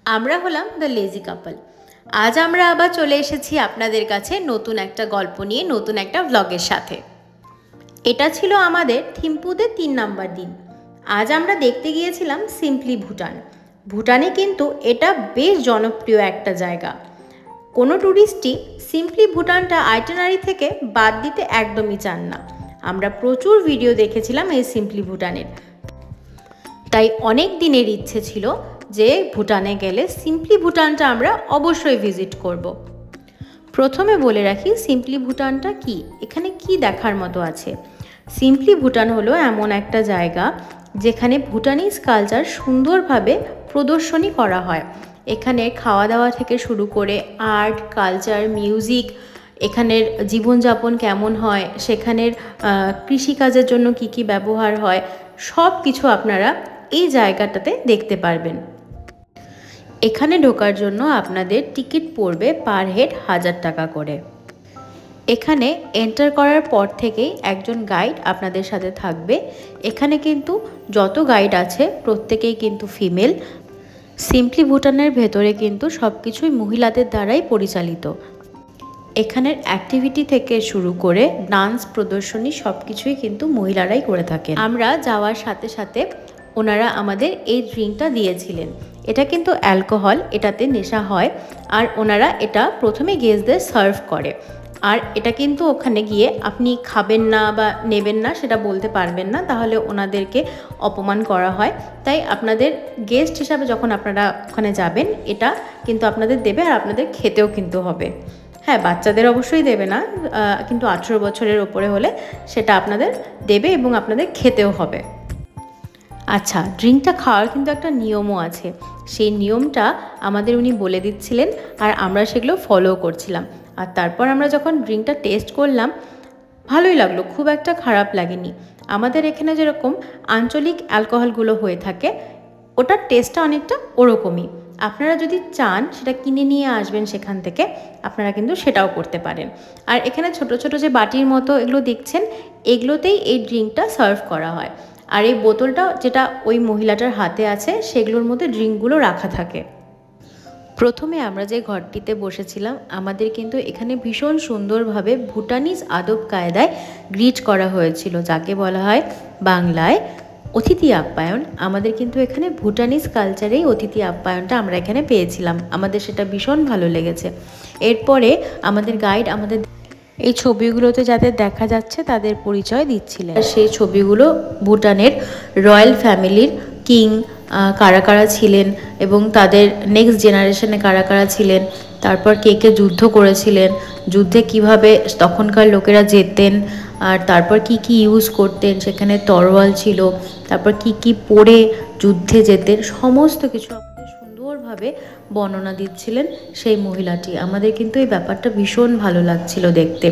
আমরা হলাম the lazy কাপল। আজ আমরা আবার চলে এসেছি আপনাদের কাছে নতুন একটা গল্প নিয়ে, নতুন একটা ভ্লগের সাথে। এটা ছিল আমাদের থিম্পুতে 3 নম্বর দিন। আজ আমরা দেখতে গিয়েছিলাম সিম্পলি ভুটান। ভুটানে কিন্তু এটা বেশ জনপ্রিয় একটা জায়গা। কোনো ট্যুরিস্টই সিম্পলি ভুটানটা আইটিনারি থেকে বাদ দিতে একদমই চান না। আমরা প্রচুর ভিডিও দেখেছিলাম এই সিম্পলি ভুটানের, তাই অনেক দিনের ইচ্ছে ছিল যে ভুটানে গেলে সিম্পলি ভুটানটা আমরা অবশ্যই ভিজিট করব। প্রথমে বলে রাখি সিম্পলি ভুটানটা কি, এখানে কি দেখার মতো আছে। সিম্পলি ভুটান হলো এমন একটা জায়গা যেখানে ভুটানিজ কালচার সুন্দরভাবে প্রদর্শনী করা হয়। এখানে খাওয়া দাওয়া থেকে শুরু করে আর্ট, কালচার, মিউজিক, এখানের জীবনযাপন কেমন হয়, সেখানের কৃষিকাজের জন্য কি কি ব্যবহার হয়, সব কিছু আপনারা এই জায়গাটাতে দেখতে পারবেন। এখানে ঢোকার জন্য আপনাদের টিকিট পড়বে পার হেড 1000 টাকা করে। এখানে এন্টার করার পর থেকেই একজন গাইড আপনাদের সাথে থাকবে। এখানে কিন্তু যত গাইড আছে প্রত্যেকেই কিন্তু ফিমেল। সিম্পলি ভুটানের ভেতরে কিন্তু সব কিছুই মহিলাদের দ্বারাই পরিচালিত। এখানের অ্যাক্টিভিটি থেকে শুরু করে ডান্স, প্রদর্শনী সব কিছুই কিন্তু মহিলারাই করে থাকেন। আমরা যাওয়ার সাথে সাথে ওনারা আমাদের এই ড্রিঙ্কটা দিয়েছিলেন। এটা কিন্তু অ্যালকোহল, এটাতে নেশা হয়, আর ওনারা এটা প্রথমে গেস্টদের সার্ভ করে। আর এটা কিন্তু ওখানে গিয়ে আপনি খাবেন না বা নেবেন না সেটা বলতে পারবেন না, তাহলে ওনাদেরকে অপমান করা হয়। তাই আপনাদের গেস্ট হিসাবে যখন আপনারা ওখানে যাবেন এটা কিন্তু আপনাদের দেবে, আর আপনাদের খেতেও কিন্তু হবে। হ্যাঁ, বাচ্চাদের অবশ্যই দেবে না, কিন্তু 18 বছরের ওপরে হলে সেটা আপনাদের দেবে এবং আপনাদের খেতেও হবে। আচ্ছা, ড্রিঙ্কটা খাওয়ার কিন্তু একটা নিয়মও আছে। সেই নিয়মটা আমাদের উনি বলে দিচ্ছিলেন আর আমরা সেগুলো ফলো করছিলাম। আর তারপর আমরা যখন ড্রিঙ্কটা টেস্ট করলাম ভালোই লাগলো, খুব একটা খারাপ লাগেনি। আমাদের এখানে যেরকম আঞ্চলিক অ্যালকোহলগুলো হয়ে থাকে ওটার টেস্টটা অনেকটা ওরকমই। আপনারা যদি চান সেটা কিনে নিয়ে আসবেন সেখান থেকে, আপনারা কিন্তু সেটাও করতে পারেন। আর এখানে ছোট ছোট যে বাটির মতো এগুলো দেখছেন, এগুলোতেই এই ড্রিঙ্কটা সার্ভ করা হয়। আর এই বোতলটা যেটা ওই মহিলাটার হাতে আছে সেগুলোর মধ্যে ড্রিঙ্কগুলো রাখা থাকে। প্রথমে আমরা যে ঘরটিতে বসেছিলাম আমাদের কিন্তু এখানে ভীষণ সুন্দরভাবে ভুটানিজ আদব কায়দায় গ্রিট করা হয়েছিল, যাকে বলা হয় বাংলায় অতিথি আপ্যায়ন। আমাদের কিন্তু এখানে ভুটানিজ কালচারেই অতিথি আপ্যায়নটা আমরা এখানে পেয়েছিলাম, আমাদের সেটা ভীষণ ভালো লেগেছে। এরপরে আমাদের গাইড আমাদের এই ছবিগুলোতে যাদের দেখা যাচ্ছে তাদের পরিচয় দিচ্ছিলেন। সেই ছবিগুলো ভুটানের রয়্যাল ফ্যামিলির কিং কারা কারা ছিলেন এবং তাদের নেক্সট জেনারেশনে কারা কারা ছিলেন, তারপর কে কে যুদ্ধ করেছিলেন, যুদ্ধে কিভাবে তখনকার লোকেরা যেতেন, আর তারপর কি কি ইউজ করতেন, সেখানে তরোয়াল ছিল, তারপর কি কি পরে যুদ্ধে যেতেন, সমস্ত কিছু আমাদের সুন্দরভাবে বর্ণনা দিচ্ছিলেন সেই মহিলাটি। আমাদের কিন্তু এই ব্যাপারটা ভীষণ ভালো লাগছিল দেখতে।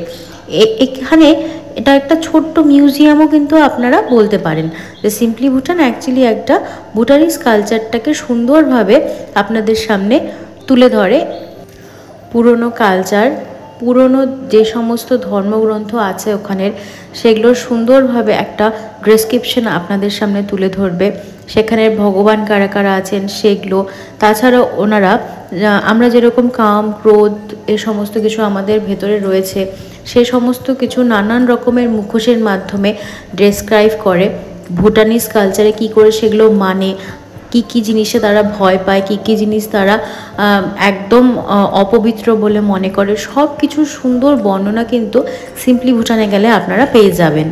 এখানে এটা একটা ছোট্ট মিউজিয়ামও কিন্তু আপনারা বলতে পারেন যে সিম্পলি ভুটান অ্যাকচুয়ালি একটা ভুটানিজ কালচারটাকে সুন্দরভাবে আপনাদের সামনে তুলে ধরে। পুরনো কালচার, পুরনো যে সমস্ত ধর্মগ্রন্থ আছে ওখানের, সেগুলোর সুন্দরভাবে একটা ডেসক্রিপশন আপনাদের সামনে তুলে ধরবে। সেখানের ভগবান কারা কারা আছেন সেগুলো, তাছাড়াও ওনারা আমরা যেরকম কাম, ক্রোধ, এ সমস্ত কিছু আমাদের ভেতরে রয়েছে সে সমস্ত কিছু নানান রকমের মুখোশের মাধ্যমে ডেসক্রাইব করে। ভুটানিজ কালচারে কি করে সেগুলো মানে, কি কি জিনিসে তারা ভয় পায়, কি কি জিনিস তারা একদম অপবিত্র বলে মনে করে, সব কিছু সুন্দর বর্ণনা কিন্তু সিম্পলি ভুটানে গেলে আপনারা পেয়ে যাবেন।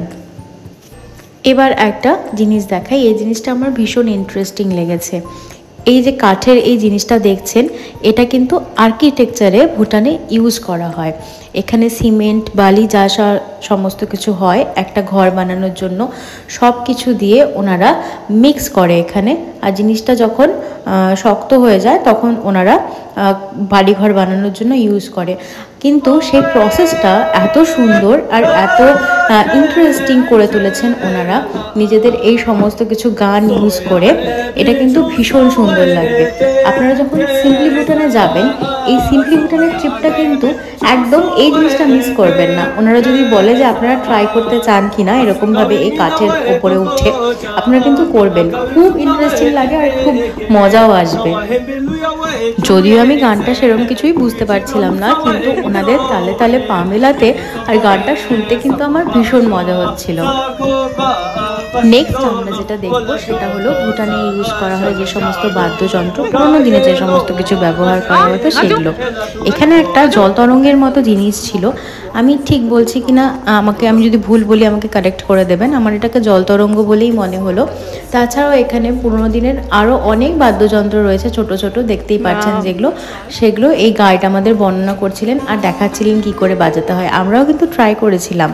এবার একটা জিনিস দেখাই, এই জিনিসটা আমার ভীষণ ইন্টারেস্টিং লেগেছে। এই যে কাঠের এই জিনিসটা দেখছেন, এটা কিন্তু আর্কিটেকচারে ভুটানে ইউজ করা হয়। এখানে সিমেন্ট, বালি, যা সমস্ত কিছু হয় একটা ঘর বানানোর জন্য সব কিছু দিয়ে ওনারা মিক্স করে এখানে। আর জিনিসটা যখন শক্ত হয়ে যায় তখন ওনারা বাড়িঘর বানানোর জন্য ইউজ করে। কিন্তু সেই প্রসেসটা এত সুন্দর আর এত ইন্টারেস্টিং করে তুলেছেন ওনারা নিজেদের এই সমস্ত কিছু গান ইউজ করে। এটা কিন্তু ভীষণ সুন্দর লাগবে। আপনারা যখন সিম্পলি ভুটানে যাবেন, এই সিম্পলি ভুটানের ট্রিপটা কিন্তু একদম এই জিনিসটা মিস করবেন না। ওনারা যদি বলে যে আপনারা ট্রাই করতে চান কি না এরকমভাবে এই কাঠের ওপরে উঠে, আপনারা কিন্তু করবেন। খুব ইন্টারেস্টিং লাগে আর খুব মজাও আসবে। যদিও আমি গানটা সেরকম কিছুই বুঝতে পারছিলাম না, কিন্তু ওনাদের তালে তালে পা মেলাতে আর গানটা শুনতে কিন্তু আমার ভীষণ মজা হচ্ছিল। নেক্সট আমরা যেটা দেখবো সেটা হলো ভুটানে ইউজ করা হয় যে সমস্ত বাদ্যযন্ত্র, পুরোনো দিনে যে সমস্ত কিছু ব্যবহার করা হতো সেগুলো। এখানে একটা জল তরঙ্গের মতো জিনিস ছিল, আমি ঠিক বলছি কিনা আমি যদি ভুল বলি আমাকে কারেক্ট করে দেবেন। আমার এটাকে জল তরঙ্গ বলেই মনে হলো। তাছাড়াও এখানে পুরোনো দিনের আরও অনেক বাদ্যযন্ত্র রয়েছে, ছোট ছোট দেখতেই পাচ্ছেন সেগুলো এই গাইড আমাদের বর্ণনা করছিলেন আর দেখাচ্ছিলেন কি করে বাজাতে হয়। আমরাও কিন্তু ট্রাই করেছিলাম।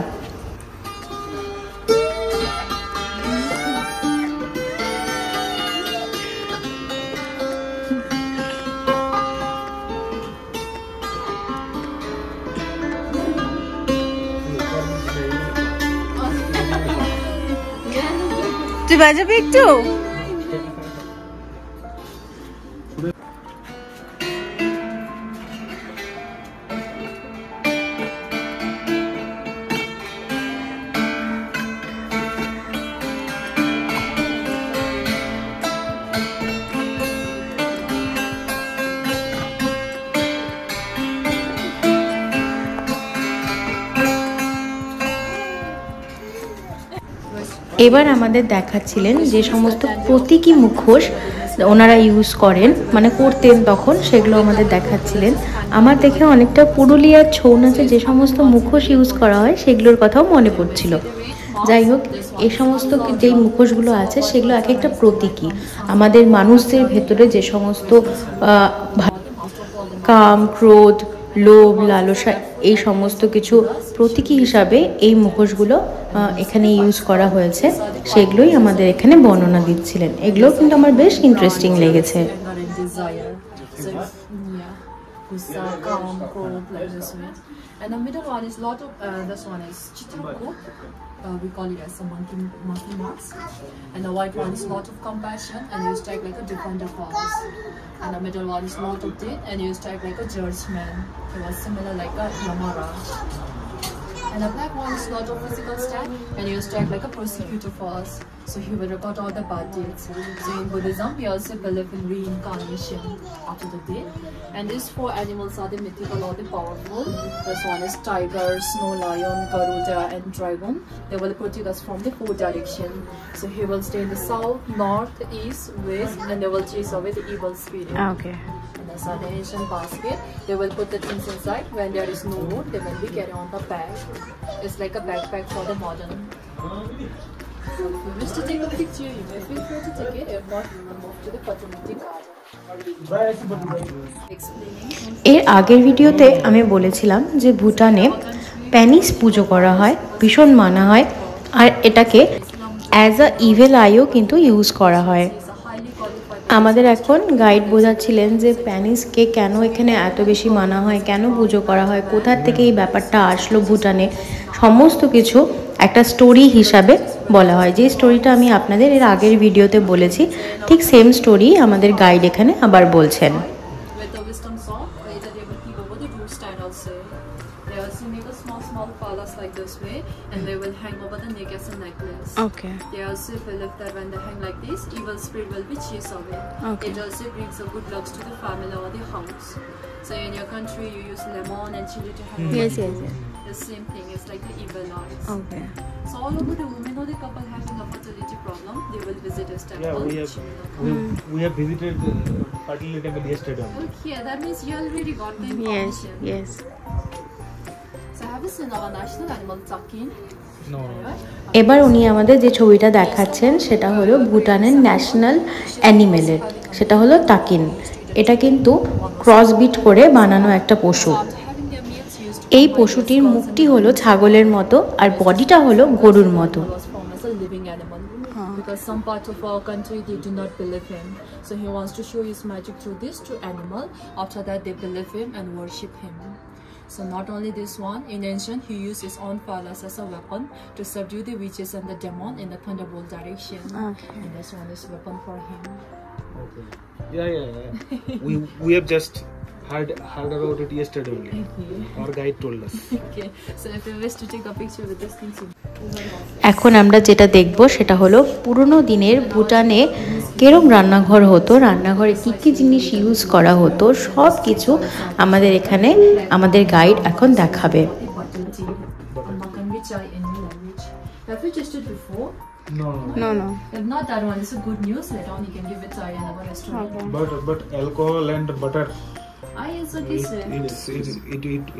তুই বাজাবি একটু? এবার আমাদের দেখাচ্ছিলেন যে সমস্ত প্রতীকী মুখোশ ওনারা ইউজ করেন, মানে করতেন তখন, সেগুলো আমাদের দেখাচ্ছিলেন। আমার দেখে অনেকটা পুরুলিয়ার ছৌ নাচে যে সমস্ত মুখোশ ইউজ করা হয় সেগুলোর কথাও মনে পড়ছিল। যাই হোক, এই সমস্ত যেই মুখোশগুলো আছে সেগুলো এক একটা প্রতীকী। আমাদের মানুষদের ভেতরে যে সমস্ত কাম, ক্রোধ, লোভ, লালসা, এই সমস্ত কিছু প্রতীকী হিসাবে এই মুখোশগুলো এখানে ইউজ করা হয়েছে, সেগুলোই আমাদের এখানে বর্ণনা দিচ্ছিলেন। এগুলো কিন্তু আমার বেশ ইন্টারেস্টিং লেগেছে। And the middle one is lot of this one is Chitraku. We call it as a monkey mask. And the white one is lot of compassion, and you strike like a defender cause. And the middle one is lot of deed, and you strike like a judgment. It was similar like a Yamara. And the black one is lot of physical stat, and you strike like a prosecutor force. So he will record all the bad deeds. So in Buddhism, we also believe in reincarnation after the death. And these four animals are the mythical or the powerful. This one is tiger, snow lion, Garuda, and dragon. They will protect us from the four directions. So he will stay in the south, north, east, west, and they will chase away the evil spirit. Okay. And the Ancient basket, they will put the things inside. When there is no wood, they will be carried on the back. It's like a backpack for the modern. So if you wish to take a picture, you may feel free to take it. If not, you will move to the Patanjali garden. এর আগের ভিডিওতে আমি বলেছিলাম যে ভুটানে প্যানিস পুজো করা হয়, ভীষণ মানা হয়, আর এটাকে অ্যাজ আ ইভেল আইও কিন্তু ইউজ করা হয়। আমাদের এখন গাইড বোঝাচ্ছিলেন যে প্যানিসকে কেন এখানে এত বেশি মানা হয়, কেন পুজো করা হয়, কোথার থেকে এই ব্যাপারটা আসলো ভুটানে, সমস্ত কিছু একটা স্টোরি হিসাবে বলা হয়। যে স্টোরিটা আমি আপনাদের এর আগের ভিডিওতে বলেছি, ঠিক সেম স্টোরি আমাদের গাইড এখানে আবার বলছেন। Like this way, and they will hang over the neck as a necklace. Okay. They also believe that when they hang like this, evil spirit will be chased away. Okay. It also brings a good luck to the family or the house. So in your country, you use lemon and chili to hang. Yes. The same thing. It's like the evil eyes. Okay. So all over the women or the couple having a fertility problem, they will visit this temple. Yeah, we have visited fertility temple yesterday. Okay, that means you already got the information. Yes. So have you seen our national animal takin? No. এবার উনি আমাদের যে ছবিটা দেখাচ্ছেন সেটা হলো ভুটানের national অ্যানিমেলের, সেটা হলো তাকিন। এটা কিন্তু ক্রসবিট করে বানানো একটা পশু। এই পশুটির মুখটি হলো ছাগলের মতো আর বডিটা হলো গরুর মতো। Because some parts of our country they do not believe him, so he wants to show his magic through this to animal. After that they believe him and worship him. So not only this one, in ancient he used his own phallus as a weapon to subdue the witches and the demon in the thunderbolt direction. Okay. And this one is weapon for him. Okay. Yeah. we have just heard about it yesterday only. Our guide told us. Okay. So if you wish to take a picture with this thing, so এখন আমরা যেটা দেখব সেটা হলো পুরনো দিনের ভুটানে কেরম রান্নাঘর হতো, রান্নাঘরে কী কী জিনিস ইউজ করা হতো সব কিছু আমাদের এখানে আমাদের গাইড এখন দেখাবে। bottle tea. Makanvi chai in new language. Have you tasted before? No. If not, that one is a good news. Later on, you can give it try in our restaurant. Okay. But alcohol and butter, It's okay, sir.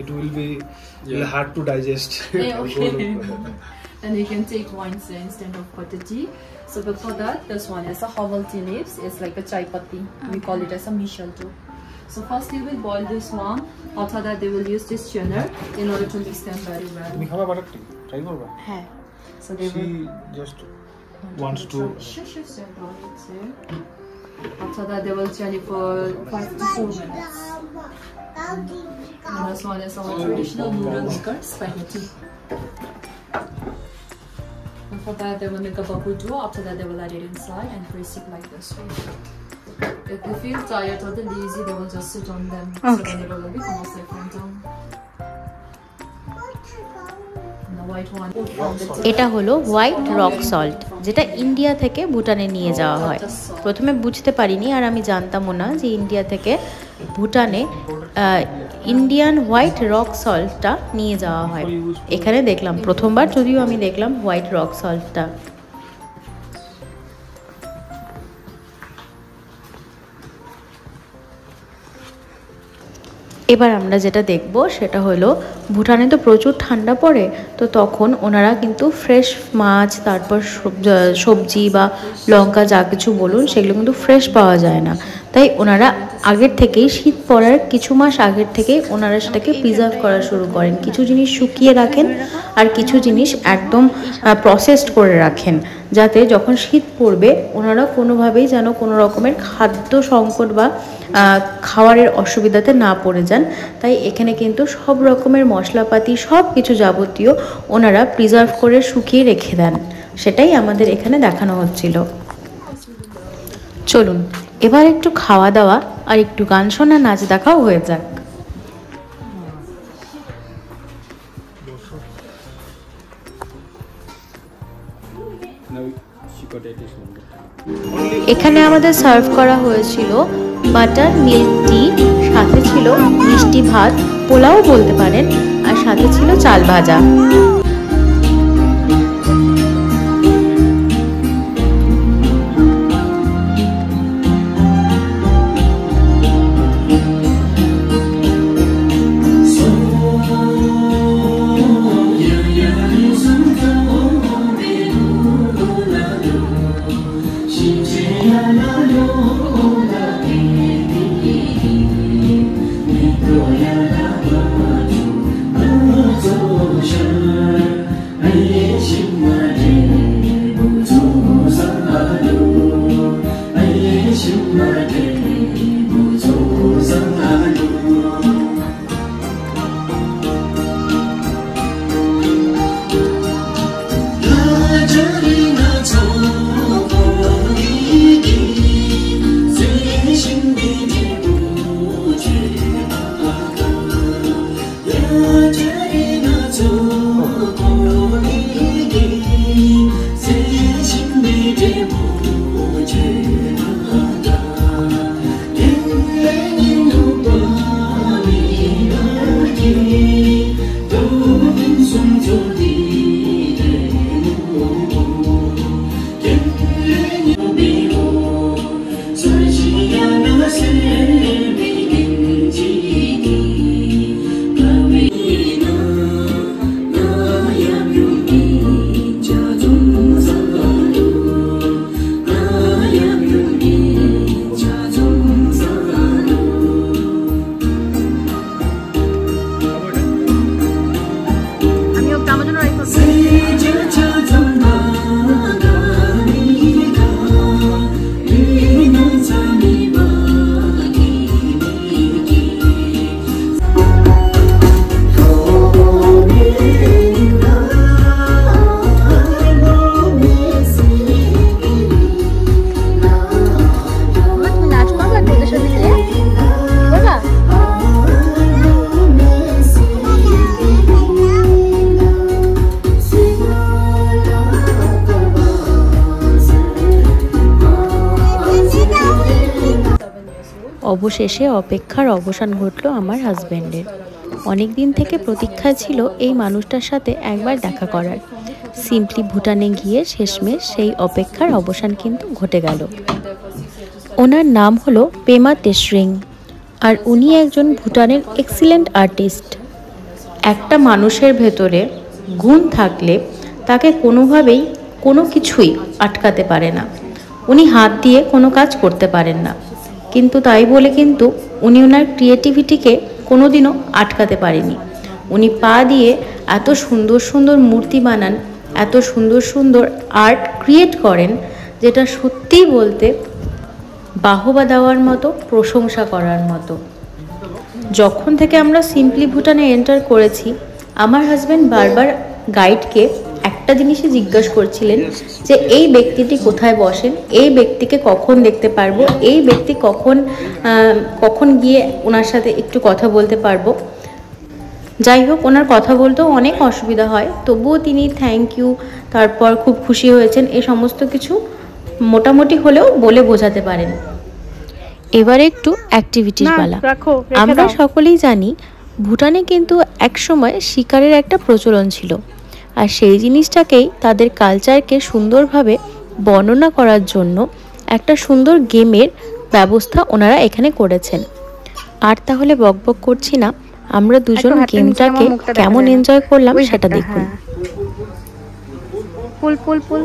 it will be hard to digest. Yeah, okay. And you can take wine sir, instead of butter tea. So before that, this one is a herbal tea leaves. It's like a chai patti. We call it as a mishal too. So first they will boil this one. After that, they will use this churner in order to mix them very well. তুমি খাবা butter tea? Try করবা? হ্যাঁ। So they She will. just wants to. Sure, sir. Got it, sir. After that, they will churn it for 5 to 4 minutes. And this one is our traditional noodle maker, spaghetti. After that, they will make a bubble dough. After that, they will add it inside and press it like this way. If they feel tired or they're lazy, they will just sit on them. So then it will become a safe down. And the white one. এটা হলো white rock salt, যেটা India থেকে ভুটানে নিয়ে যাওয়া হয়। প্রথমে বুঝতে পারিনি আর আমি জানতামও না যে ইন্ডিয়া থেকে ভুটানে ইন্ডিয়ান হোয়াইট রক সল্টটা নিয়ে যাওয়া হয়। এখানে দেখলাম প্রথমবার, যদিও আমি দেখলাম হোয়াইট রক সল্টটা। এবার আমরা যেটা দেখব সেটা হলো ভুটানে তো প্রচুর ঠান্ডা পড়ে, তো তখন ওনারা কিন্তু ফ্রেশ মাছ, তারপর সবজি বা লঙ্কা যা কিছু বলুন সেগুলো কিন্তু ফ্রেশ পাওয়া যায় না। তাই ওনারা আগের থেকেই, শীত পড়ার কিছু মাস আগের থেকেই ওনারা সেটাকে প্রিজার্ভ করা শুরু করেন। কিছু জিনিস শুকিয়ে রাখেন আর কিছু জিনিস একদম প্রসেসড করে রাখেন, যাতে যখন শীত পড়বে ওনারা কোনোভাবেই যেন কোনো রকমের খাদ্য সংকট বা খাওয়ারের অসুবিধাতে না পড়ে যান। তাই এখানে কিন্তু সব রকমের মশলাপাতি, সব কিছু যাবতীয় ওনারা প্রিজার্ভ করে শুকিয়ে রেখে দেন। সেটাই আমাদের এখানে দেখানো হচ্ছিল। চলুন এবার একটু খাওয়া দাওয়া আর একটু গান শোনা, নাচ দেখাও হয়ে যাক। এখানে আমাদের সার্ভ করা হয়েছিল বাটার মিল্ক টি, সাথে ছিল মিষ্টি ভাত, পোলাও বলতে পারেন, আর সাথে ছিল চাল ভাজা। Ocean. অবশেষে অপেক্ষার অবসান ঘটল আমার হাজব্যান্ডের। অনেক দিন থেকে প্রতীক্ষা ছিল এই মানুষটার সাথে একবার দেখা করার। সিম্পলি ভুটানে গিয়ে শেষমেশ সেই অপেক্ষার অবসান কিন্তু ঘটে গেল। ওনার নাম হলো পেমা টেসরিং, আর উনি একজন ভুটানের এক্সিলেন্ট আর্টিস্ট। একটা মানুষের ভেতরে গুণ থাকলে তাকে কোনোভাবেই কোনো কিছুই আটকাতে পারে না। উনি হাত দিয়ে কোনো কাজ করতে পারেন না, কিন্তু তাই বলে কিন্তু উনি ওনার ক্রিয়েটিভিটিকে কোনোদিনও আটকাতে পারেনি। উনি পা দিয়ে এত সুন্দর সুন্দর মূর্তি বানান, এত সুন্দর সুন্দর আর্ট ক্রিয়েট করেন, যেটা সত্যিই বলতে বাহবা দেওয়ার মতো, প্রশংসা করার মতো। যখন থেকে আমরা সিম্পলি ভুটানে এন্টার করেছি, আমার হাজব্যান্ড বারবার গাইডকে একটা জিনিসই জিজ্ঞাসা করছিলেন যে এই ব্যক্তিটি কোথায় বসেন, এই ব্যক্তিকে কখন দেখতে পারবো, এই ব্যক্তি কখন গিয়ে ওনার সাথে একটু কথা বলতে পারবো। যাই হোক, ওনার কথা বলতেও অনেক অসুবিধা হয়, তবুও তিনি থ্যাংক ইউ, তারপর খুব খুশি হয়েছেন, এই সমস্ত কিছু মোটামুটি হলেও বলে বোঝাতে পারেন। এবার একটু অ্যাক্টিভিটির পালা। আমরা সকলেই জানি ভুটানে কিন্তু একসময় শিকারের একটা প্রচলন ছিল, আর সেই জিনিসটাকেই তাদের কালচারকে সুন্দরভাবে বর্ণনা করার জন্য একটা সুন্দর গেমের ব্যবস্থা ওনারা এখানে করেছেন। আর তাহলে বকবক করছি না, আমরা দুজন গেমটাকে কেমন এনজয় করলাম সেটা দেখুন। পুল পুল পুল।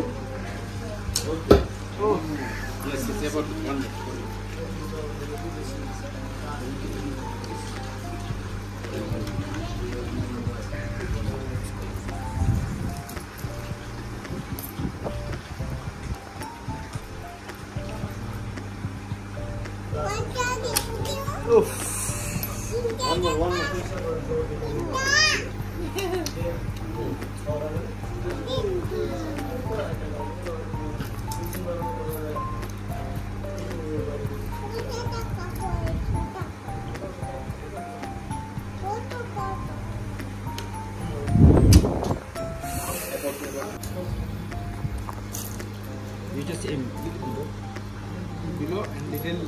You just aim below and little.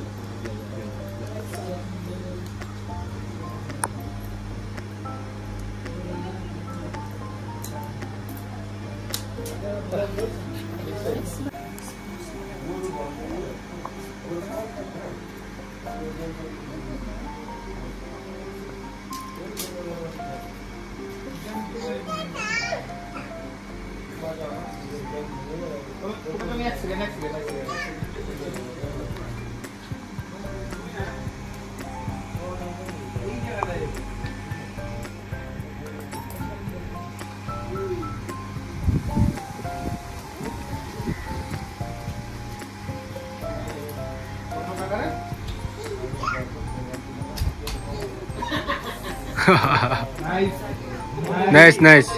Nice.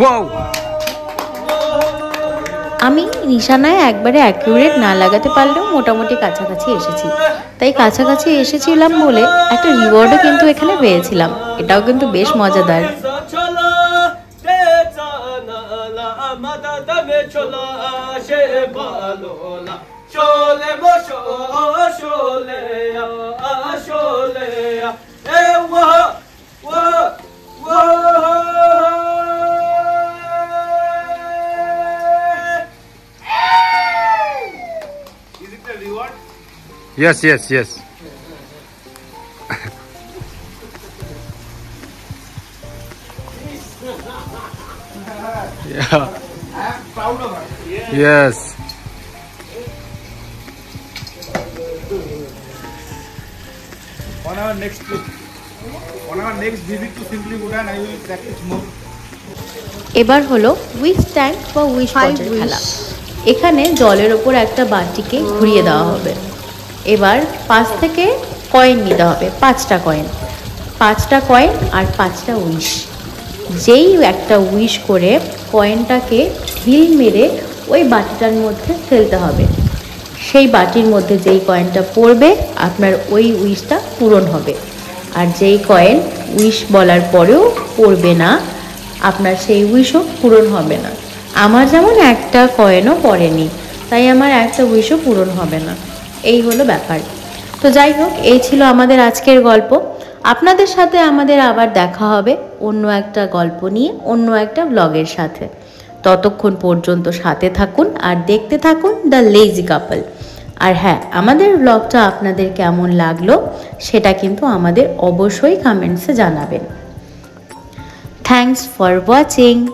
Wow! আমি নিশানায় একবারে অ্যাকিউরেট না লাগাতে পারলেও মোটামুটি কাছাকাছি এসেছি। তাই কাছাকাছি এসেছিলাম বলে একটা রিওয়ার্ডও কিন্তু এখানে পেয়েছিলাম। এটাও কিন্তু বেশ মজাদার। Yes. Yeah. I'm proud of her. Yes. On our next visit to Simply Bhutan, I will practice more. এবার হলো উইশ ট্যাঙ্ক বা উইশ পটের খেলা। এখানে জলের ওপর একটা বাটিকে ঘুরিয়ে দেওয়া হবে। এবার 5 থেকে কয়েন নিতে হবে, 5টা কয়েন আর 5টা উইশ। যেই একটা উইশ করে কয়েনটাকে ঢিল মেরে ওই বাটিটার মধ্যে ফেলতে হবে। সেই বাটির মধ্যে যেই কয়েনটা পড়বে আপনার ওই উইশটা পূরণ হবে, আর যেই কয়েন উইশ বলার পরেও পড়বে না আপনার সেই উইশও পূরণ হবে না। আমার যেমন একটা কয়েনও পড়েনি, তাই আমার একটা উইশও পূরণ হবে না, এই হলো ব্যাপার। তো যাই হোক, এই ছিল আমাদের আজকের গল্প। আপনাদের সাথে আমাদের আবার দেখা হবে অন্য একটা গল্প নিয়ে, অন্য একটা ব্লগের সাথে। ততক্ষণ পর্যন্ত সাথে থাকুন আর দেখতে থাকুন দ্য লেজি কাপল। আর হ্যাঁ, আমাদের ব্লগটা আপনাদের কেমন লাগলো সেটা কিন্তু আমাদের অবশ্যই কমেন্টসে জানাবেন। Thanks for watching.